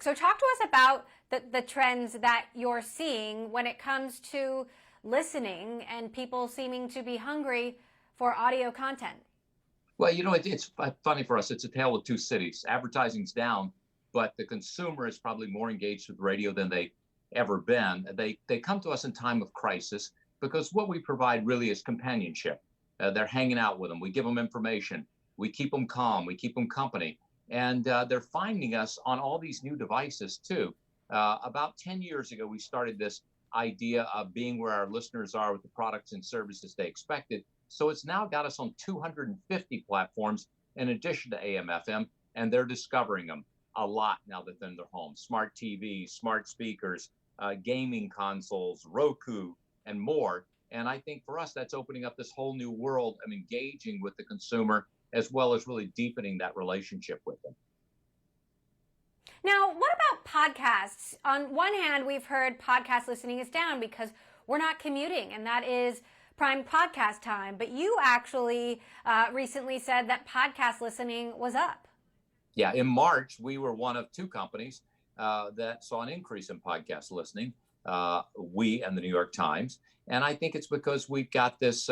So talk to us about the trends that you're seeing when it comes to listening and people seeming to be hungry for audio content. Well, it's funny for us. It's a tale of two cities. Advertising's down, but the consumer is probably more engaged with radio than they ever been. They come to us in time of crisis because what we provide really is companionship. They're hanging out with them. We give them information. We keep them calm. We keep them company. And they're finding us on all these new devices, too. About 10 years ago, we started this idea of being where our listeners are with the products and services they expected. So it's now got us on 250 platforms in addition to AM, FM, and they're discovering them a lot now that they're in their homes. Smart TVs, smart speakers, gaming consoles, Roku, and more. And I think for us, that's opening up this whole new world of engaging with the consumer as well as really deepening that relationship with them. Now, what about podcasts? On one hand, we've heard podcast listening is down because we're not commuting, and that is prime podcast time. But you actually recently said that podcast listening was up. Yeah, in March, we were one of two companies that saw an increase in podcast listening, we and the New York Times. And I think it's because we've got this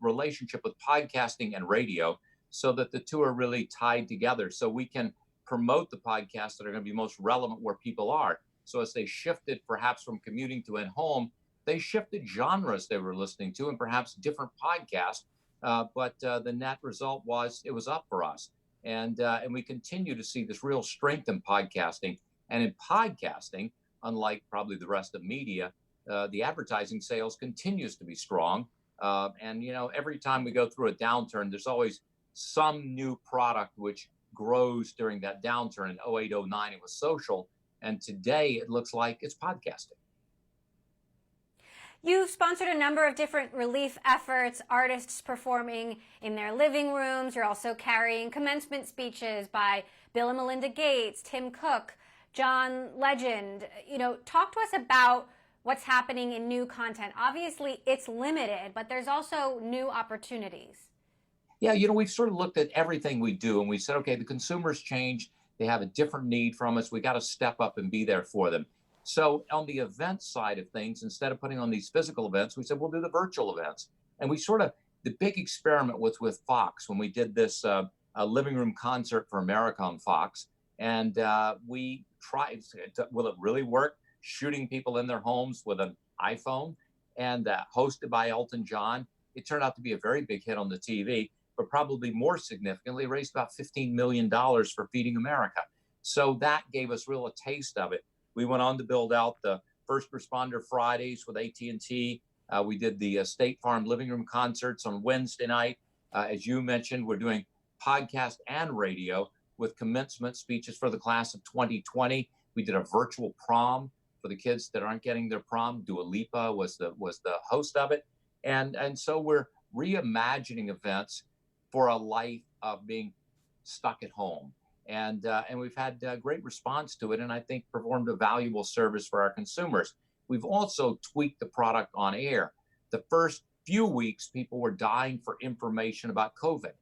relationship with podcasting and radio so that the two are really tied together. So we can promote the podcasts that are going to be most relevant where people are. So as they shifted perhaps from commuting to in home, they shifted genres they were listening to and perhaps different podcasts. But the net result was it was up for us. And we continue to see this real strength in podcasting. And in podcasting, unlike probably the rest of media, the advertising sales continues to be strong. And every time we go through a downturn, there's always some new product which grows during that downturn. In 08, 09, it was social. And today it looks like it's podcasting. You've sponsored a number of different relief efforts, artists performing in their living rooms. You're also carrying commencement speeches by Bill and Melinda Gates, Tim Cook, John Legend. Talk to us about what's happening in new content. Obviously, it's limited, but there's also new opportunities. Yeah, we've sort of looked at everything we do and we said, okay, the consumers changed. They have a different need from us. We got to step up and be there for them. So on the event side of things, instead of putting on these physical events, we said, we'll do the virtual events. And we the big experiment was with Fox when we did this living room concert for America on Fox. And we tried, will it really work? Shooting people in their homes with an iPhone and hosted by Elton John. It turned out to be a very big hit on the TV, but probably more significantly, raised about $15 million for Feeding America. So that gave us a taste of it. We went on to build out the First Responder Fridays with AT&T. We did the State Farm living room concerts on Wednesday night. As you mentioned, we're doing podcast and radio with commencement speeches for the class of 2020. We did a virtual prom for the kids that aren't getting their prom. Dua Lipa was the host of it. And so we're reimagining events for a life of being stuck at home. And we've had great response to it, and I think performed a valuable service for our consumers. We've also tweaked the product on air. The first few weeks, people were dying for information about COVID.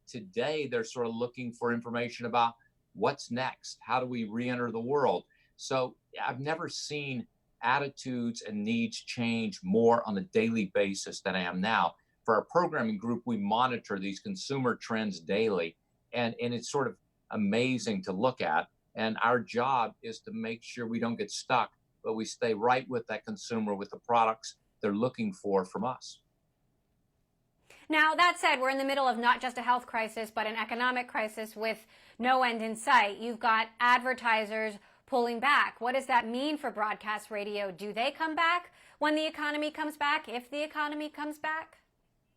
Today, they're sort of looking for information about what's next. How do we re-enter the world? So I've never seen attitudes and needs change more on a daily basis than I am now. For our programming group, we monitor these consumer trends daily. And it's sort of amazing to look at. And our job is to make sure we don't get stuck, but we stay right with that consumer with the products they're looking for from us. Now, that said, we're in the middle of not just a health crisis, but an economic crisis with no end in sight. You've got advertisers pulling back. What does that mean for broadcast radio? Do they come back when the economy comes back, if the economy comes back?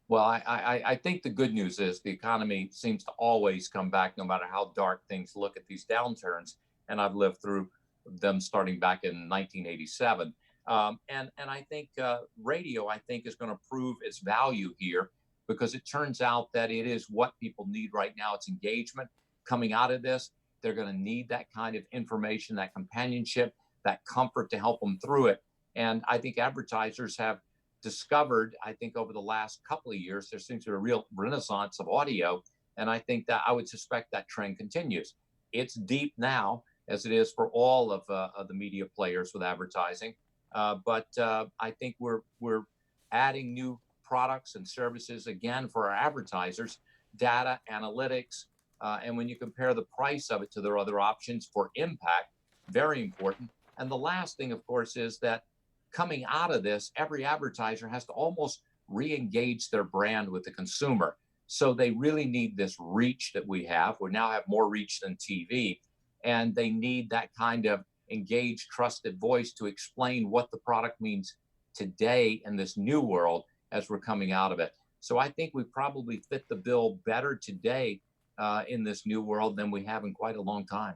Well, I think the good news is the economy seems to always come back no matter how dark things look at these downturns. And I've lived through them starting back in 1987. And I think radio, is going to prove its value here because it turns out that it is what people need right now. It's engagement. Coming out of this, they're going to need that kind of information, that companionship, that comfort to help them through it. And I think advertisers have discovered, I think over the last couple of years, there seems to be a real renaissance of audio. And I think that I would suspect that trend continues. It's deep now, as it is for all of the media players with advertising. But I think we're adding new products and services again for our advertisers, data analytics, and when you compare the price of it to their other options for impact, very important. And the last thing, of course, is that coming out of this, every advertiser has to almost re-engage their brand with the consumer. So they really need this reach that we have. We now have more reach than TV, and they need that kind of engaged, trusted voice to explain what the product means today in this new world as we're coming out of it. So I think we probably fit the bill better today in this new world than we have in quite a long time.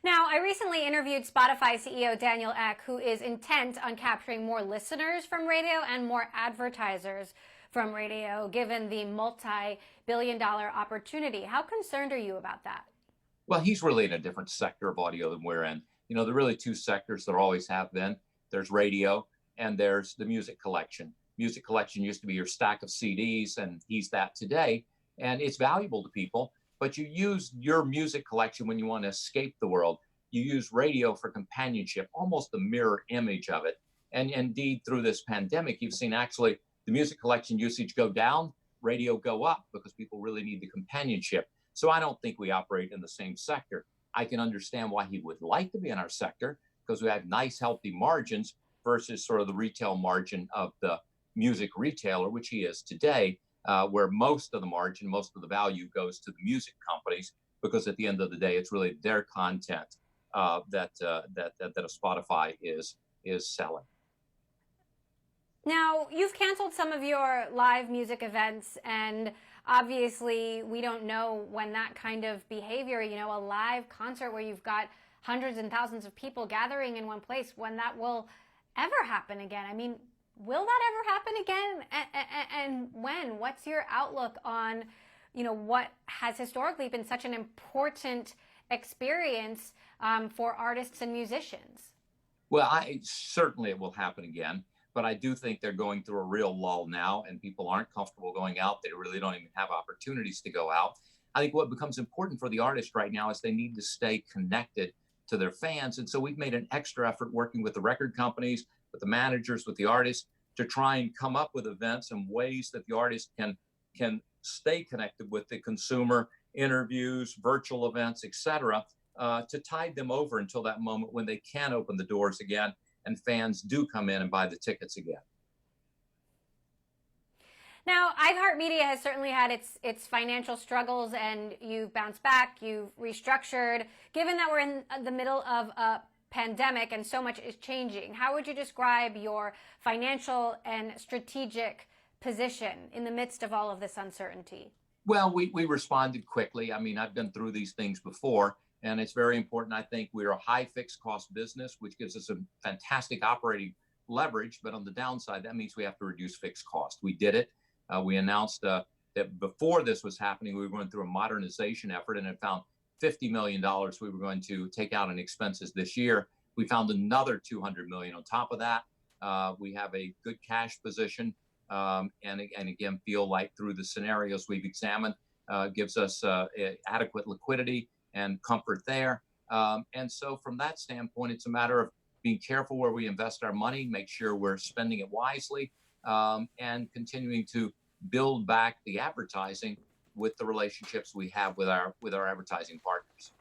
Now, I recently interviewed Spotify CEO Daniel Ek, who is intent on capturing more listeners from radio and more advertisers from radio, given the multi-billion-dollar opportunity. How concerned are you about that? Well, he's really in a different sector of audio than we're in. You know, there are really two sectors there always have been. There's radio and there's the music collection. Music collection used to be your stack of CDs, and he's that today. And it's valuable to people, but you use your music collection when you want to escape the world. You use radio for companionship, almost the mirror image of it. And indeed, through this pandemic, you've seen actually the music collection usage go down, radio go up, because people really need the companionship. So I don't think we operate in the same sector. I can understand why he would like to be in our sector, because we have nice, healthy margins versus sort of the retail margin of the music retailer, which he is today, where most of the margin, most of the value goes to the music companies, because at the end of the day, it's really their content that a Spotify is selling. Now, you've canceled some of your live music events, and obviously we don't know when that kind of behavior, you know, a live concert where you've got hundreds and thousands of people gathering in one place, when that will ever happen again. I mean, will that ever happen again? And when? What's your outlook on, you know, what has historically been such an important experience for artists and musicians? Well, certainly it will happen again. But I do think they're going through a real lull now, and people aren't comfortable going out. They really don't even have opportunities to go out. I think what becomes important for the artist right now is they need to stay connected to their fans. And so we've made an extra effort working with the record companies, with the managers, with the artists, to try and come up with events and ways that the artist can stay connected with the consumer, interviews, virtual events, etc., to tide them over until that moment when they can open the doors again and fans do come in and buy the tickets again. Now, iHeartMedia has certainly had its financial struggles, and you've bounced back, you've restructured. Given that we're in the middle of a pandemic and so much is changing, how would you describe your financial and strategic position in the midst of all of this uncertainty? Well, we responded quickly. I mean, I've been through these things before. And it's very important. I think we're a high fixed cost business, which gives us a fantastic operating leverage. But on the downside, that means we have to reduce fixed cost. We did it. We announced that before this was happening, we were going through a modernization effort and had found $50 million we were going to take out in expenses this year. We found another $200 million on top of that. We have a good cash position, and again, feel like through the scenarios we've examined, gives us adequate liquidity and comfort there. And so from that standpoint, it's a matter of being careful where we invest our money, make sure we're spending it wisely, and continuing to build back the advertising with the relationships we have with our advertising partners.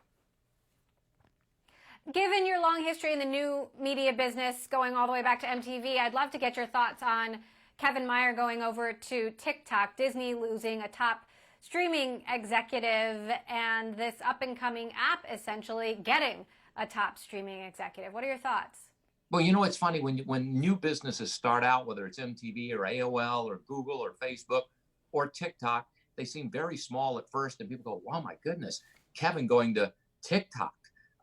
Given your long history in the new media business, going all the way back to MTV, I'd love to get your thoughts on Kevin Mayer going over to TikTok, Disney losing a top streaming executive, and this up-and-coming app essentially getting a top streaming executive. What are your thoughts? Well, you know, it's funny when new businesses start out, whether it's MTV or AOL or Google or Facebook or TikTok, they seem very small at first, and people go, "Oh my goodness, Kevin going to TikTok."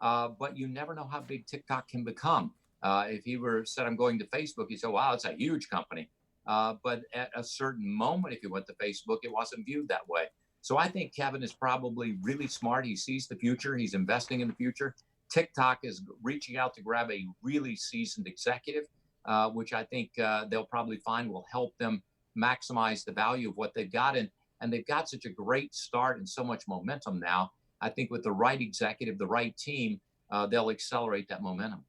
But you never know how big TikTok can become. If he were said, "I'm going to Facebook," you say, "Wow, it's a huge company." But at a certain moment, if you went to Facebook, it wasn't viewed that way. So I think Kevin is probably really smart. He sees the future. He's investing in the future. TikTok is reaching out to grab a really seasoned executive, which I think they'll probably find will help them maximize the value of what they've got. And they've got such a great start and so much momentum now. I think with the right executive, the right team, they'll accelerate that momentum.